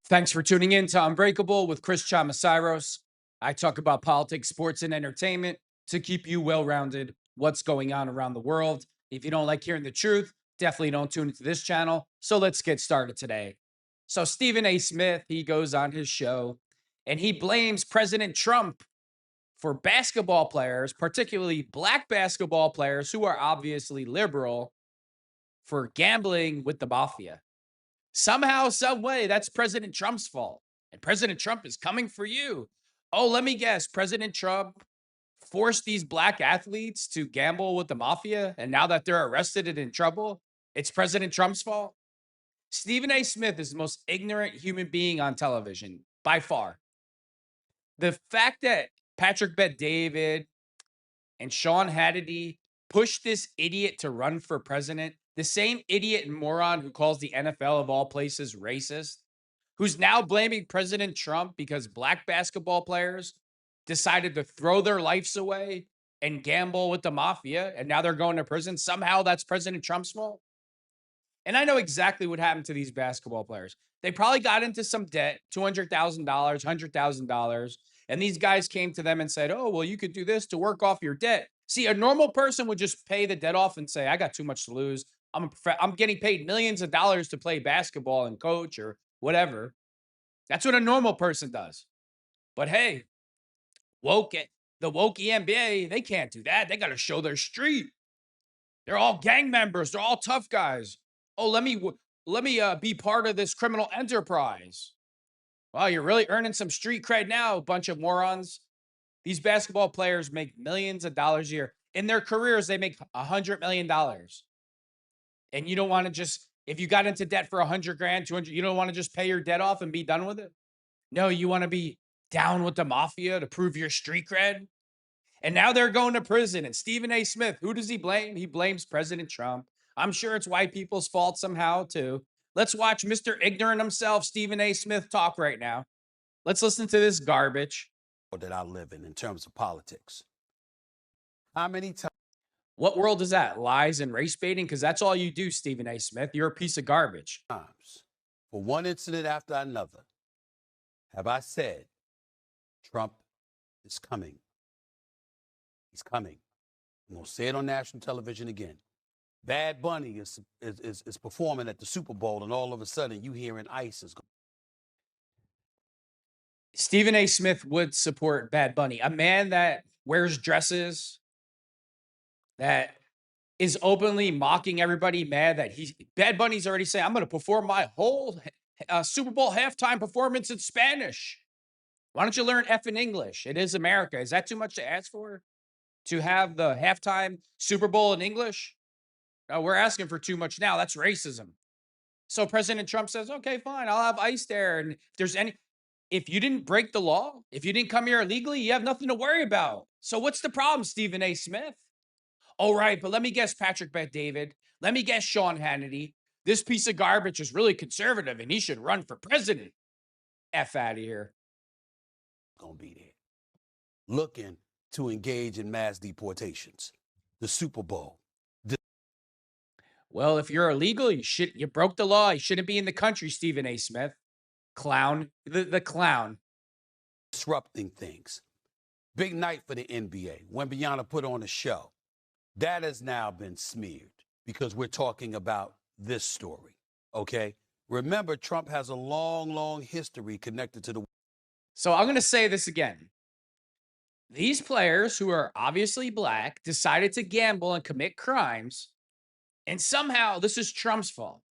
Thanks for tuning in to Unbreakable with ChrisChamasiros. I talk about politics, sports, and entertainment to keep you well-rounded what's going on around the world. If you don't like hearing the truth, definitely don't tune into this channel. So let's get started today. So Stephen A. Smith, he goes on his show and he blames President Trump for basketball players, particularly black basketball players who are obviously liberal, for gambling with the mafia. Somehow, some way, that's President Trump's fault. And President Trump is coming for you. Oh, let me guess. President Trump forced these black athletes to gamble with the mafia. And now that they're arrested and in trouble, it's President Trump's fault. Stephen A. Smith is the most ignorant human being on television by far. The fact that Patrick Bet-David and Sean Hannity pushed this idiot to run for president, the same idiot and moron who calls the NFL of all places racist, who's now blaming President Trump because black basketball players decided to throw their lives away and gamble with the mafia, and now they're going to prison. Somehow that's President Trump's fault. And I know exactly what happened to these basketball players. They probably got into some debt, $200,000, $100,000. And these guys came to them and said, oh, well, you could do this to work off your debt. See, a normal person would just pay the debt off and say, I got too much to lose. I'm getting paid millions of dollars to play basketball and coach or whatever. That's what a normal person does. But hey, the woke NBA, they can't do that. They got to show their street. They're all gang members. They're all tough guys. Oh, let me be part of this criminal enterprise. Wow, you're really earning some street cred now, bunch of morons. These basketball players make millions of dollars a year. In their careers, they make $100 million. And you don't want to just, if you got into debt for 100 grand, 200, you don't want to just pay your debt off and be done with it. No, you want to be down with the mafia to prove your street cred. And now they're going to prison. And Stephen A. Smith, who does he blame? He blames President Trump. I'm sure it's white people's fault somehow, too. Let's watch Mr. Ignorant himself, Stephen A. Smith, talk right now. Let's listen to this garbage. That I live in terms of politics. How many times? What world is that? Lies and race baiting? Because that's all you do, Stephen A. Smith. You're a piece of garbage. For one incident after another, have I said, Trump is coming. He's coming. I'm going to say it on national television again. Bad Bunny is performing at the Super Bowl, and all of a sudden you hearing ICE is going. Stephen A. Smith would support Bad Bunny, a man that wears dresses, that is openly mocking everybody, mad that Bad Bunny's already saying, I'm going to perform my whole Super Bowl halftime performance in Spanish. Why don't you learn effing English? It is America. Is that too much to ask for? To have the halftime Super Bowl in English? We're asking for too much now. That's racism. So President Trump says, okay, fine, I'll have ICE there. And if you didn't break the law, if you didn't come here illegally, you have nothing to worry about. So what's the problem, Stephen A. Smith? All right, but let me guess Patrick Bet-David. Let me guess Sean Hannity. This piece of garbage is really conservative and he should run for president. F out of here. Gonna be there. Looking to engage in mass deportations. The Super Bowl. Well, if you're illegal, you broke the law. You shouldn't be in the country, Stephen A. Smith. Clown. The clown. Disrupting things. Big night for the NBA. Wembanyama put on a show. That has now been smeared because we're talking about this story, okay? Remember, Trump has a long, long history connected to the... So I'm going to say this again. These players who are obviously black decided to gamble and commit crimes. And somehow this is Trump's fault.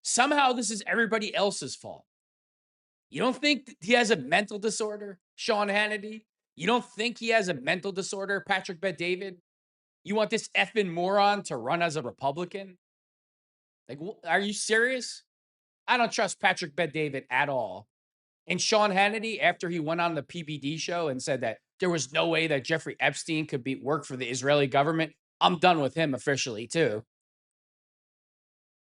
Somehow this is everybody else's fault. You don't think he has a mental disorder, Sean Hannity? You don't think he has a mental disorder, Patrick Bet-David? You want this effing moron to run as a Republican? Like, are you serious? I don't trust Patrick Bet-David at all. And Sean Hannity, after he went on the PBD show and said that there was no way that Jeffrey Epstein could work for the Israeli government, I'm done with him officially, too.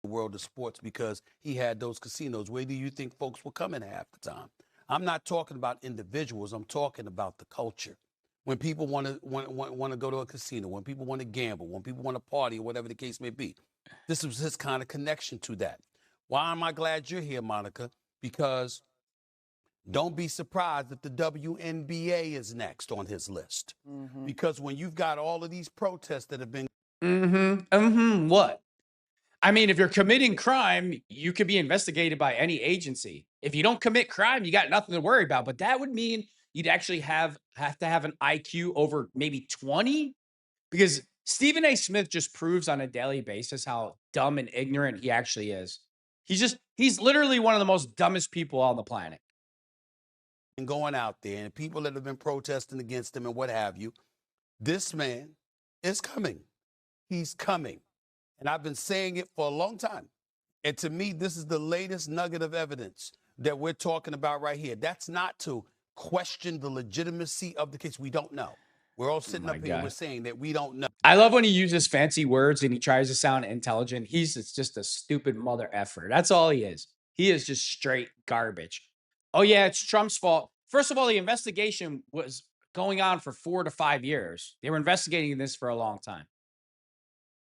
World of sports because he had those casinos. Where do you think folks were coming half the time? I'm not talking about individuals. I'm talking about the culture. When people want to go to a casino, when people want to gamble, when people want to party, or whatever the case may be. This was his kind of connection to that. Why am I glad you're here, Monica? because don't be surprised if the WNBA is next on his list. Because when you've got all of these protests that have been What? I mean, if you're committing crime, you could be investigated by any agency. If you don't commit crime, you got nothing to worry about. But that would mean you'd actually have to have an IQ over maybe 20, because Stephen A. Smith just proves on a daily basis how dumb and ignorant he actually is. He's literally one of the most dumbest people on the planet. going out there and people that have been protesting against him and what have you, this man is coming. He's coming. And I've been saying it for a long time. And to me, this is the latest nugget of evidence that we're talking about right here. That's not to question the legitimacy of the case. We don't know. We're all sitting up here and we're saying that we don't know. I love when he uses fancy words and he tries to sound intelligent. He's just a stupid mother effer. That's all he is. He is just straight garbage. Oh, yeah, it's Trump's fault. First of all, the investigation was going on for 4 to 5 years. They were investigating this for a long time.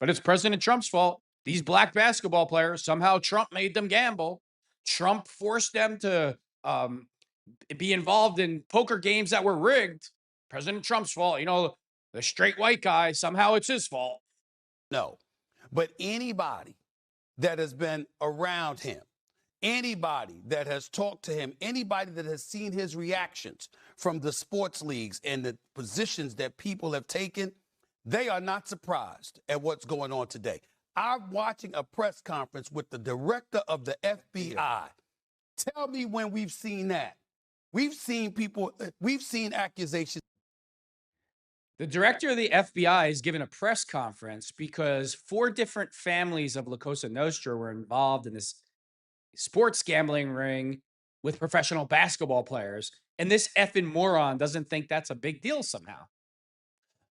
But it's President Trump's fault. These black basketball players, somehow Trump made them gamble. Trump forced them to be involved in poker games that were rigged. President Trump's fault. You know, the straight white guy, somehow it's his fault. No. But anybody that has been around him, anybody that has talked to him, anybody that has seen his reactions from the sports leagues and the positions that people have taken, they are not surprised at what's going on today. I'm watching a press conference with the director of the FBI. Tell me when we've seen that. We've seen accusations. The director of the FBI is given a press conference because 4 different families of La Cosa Nostra were involved in this sports gambling ring with professional basketball players. And this effing moron doesn't think that's a big deal somehow.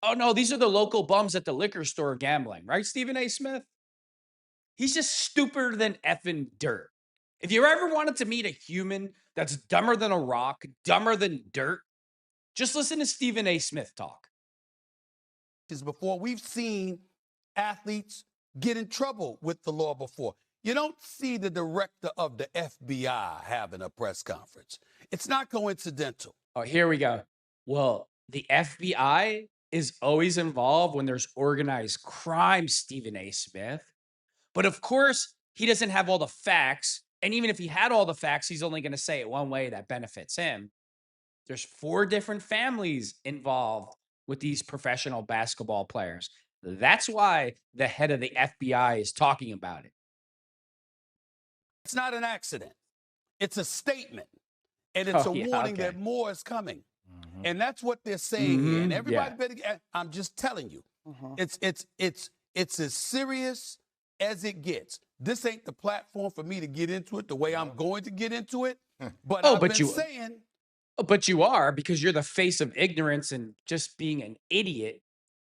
Oh, no, these are the local bums at the liquor store gambling, right, Stephen A. Smith? He's just stupider than effing dirt. If you ever wanted to meet a human that's dumber than a rock, dumber than dirt, just listen to Stephen A. Smith talk. Before we've seen athletes get in trouble with the law before. You don't see the director of the FBI having a press conference. It's not coincidental. Oh, here we go. Well, the FBI is always involved when there's organized crime, Stephen A. Smith. But of course, he doesn't have all the facts. And even if he had all the facts, he's only going to say it one way that benefits him. There's 4 different families involved with these professional basketball players. That's why the head of the FBI is talking about it. It's not an accident. It's a statement. And it's a warning that more is coming. And that's what they're saying here. And everybody better, I'm just telling you, it's as serious as it gets. This ain't the platform for me to get into it the way I'm going to get into it. But But you are, because you're the face of ignorance and just being an idiot.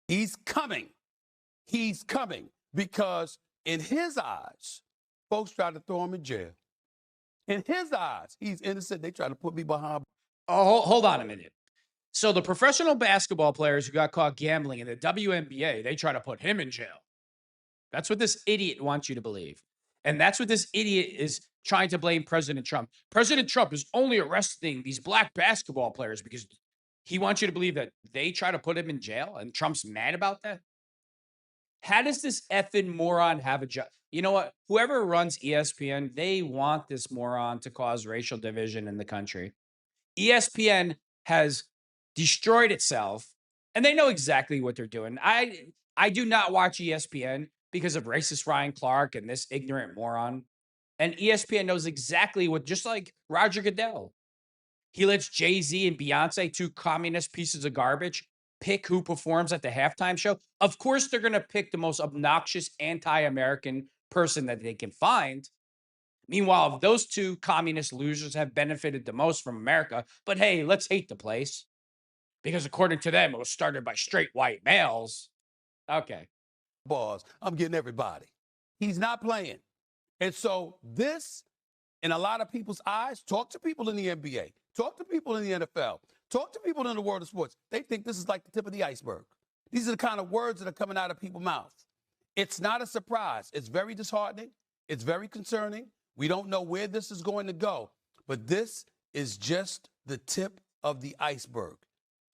He's coming. He's coming because in his eyes, folks try to throw him in jail. In his eyes, he's innocent. They try to put me behind. Oh, hold on a minute. So the professional basketball players who got caught gambling in the WNBA, they try to put him in jail. That's what this idiot wants you to believe. And that's what this idiot is trying to blame President Trump. President Trump is only arresting these black basketball players because he wants you to believe that they try to put him in jail and Trump's mad about that. How does this effing moron have a job? You know what? Whoever runs ESPN, they want this moron to cause racial division in the country. ESPN has destroyed itself, and they know exactly what they're doing. I do not watch ESPN because of racist Ryan Clark and this ignorant moron. And ESPN knows exactly what, just like Roger Goodell. He lets Jay-Z and Beyonce, 2 communist pieces of garbage, pick who performs at the halftime show. Of course, they're going to pick the most obnoxious anti-American person that they can find. Meanwhile, those 2 communist losers have benefited the most from America. But hey, let's hate the place, because according to them, it was started by straight white males. Okay. Balls. I'm getting everybody. He's not playing. And so this, in a lot of people's eyes, talk to people in the NBA, talk to people in the NFL, talk to people in the world of sports. They think this is like the tip of the iceberg. These are the kind of words that are coming out of people's mouths. It's not a surprise. It's very disheartening. It's very concerning. We don't know where this is going to go. But this is just the tip of the iceberg.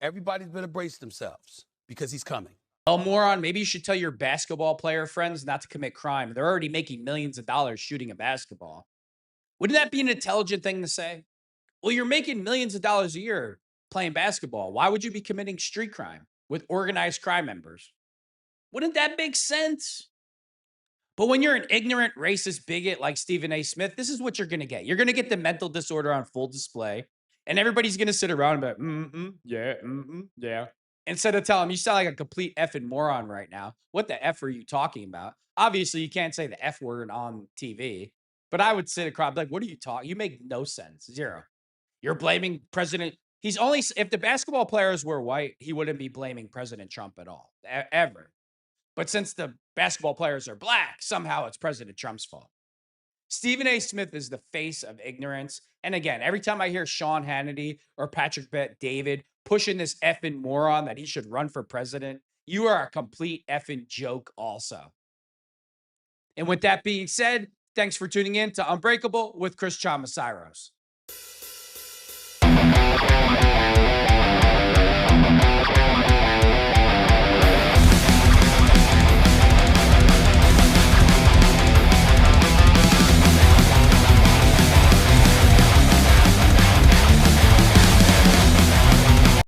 Everybody's better brace themselves because he's coming. Well, moron, maybe you should tell your basketball player friends not to commit crime. They're already making millions of dollars shooting a basketball. Wouldn't that be an intelligent thing to say? Well, you're making millions of dollars a year playing basketball. Why would you be committing street crime with organized crime members? Wouldn't that make sense? But when you're an ignorant, racist bigot like Stephen A. Smith, this is what you're going to get. You're going to get the mental disorder on full display, and everybody's going to sit around and be like, yeah. Instead of telling them, you sound like a complete effing moron right now. What the F are you talking about? Obviously, you can't say the F word on TV, but I would sit across like, what are you talking? You make no sense. Zero. You're blaming President. He's only, if the basketball players were white, he wouldn't be blaming President Trump at all, ever. But since the basketball players are black, somehow it's President Trump's fault. Stephen A. Smith is the face of ignorance. And again, every time I hear Sean Hannity or Patrick Bet David pushing this effing moron that he should run for president, you are a complete effing joke also. And with that being said, thanks for tuning in to Unbreakable with Chris Chamasiros.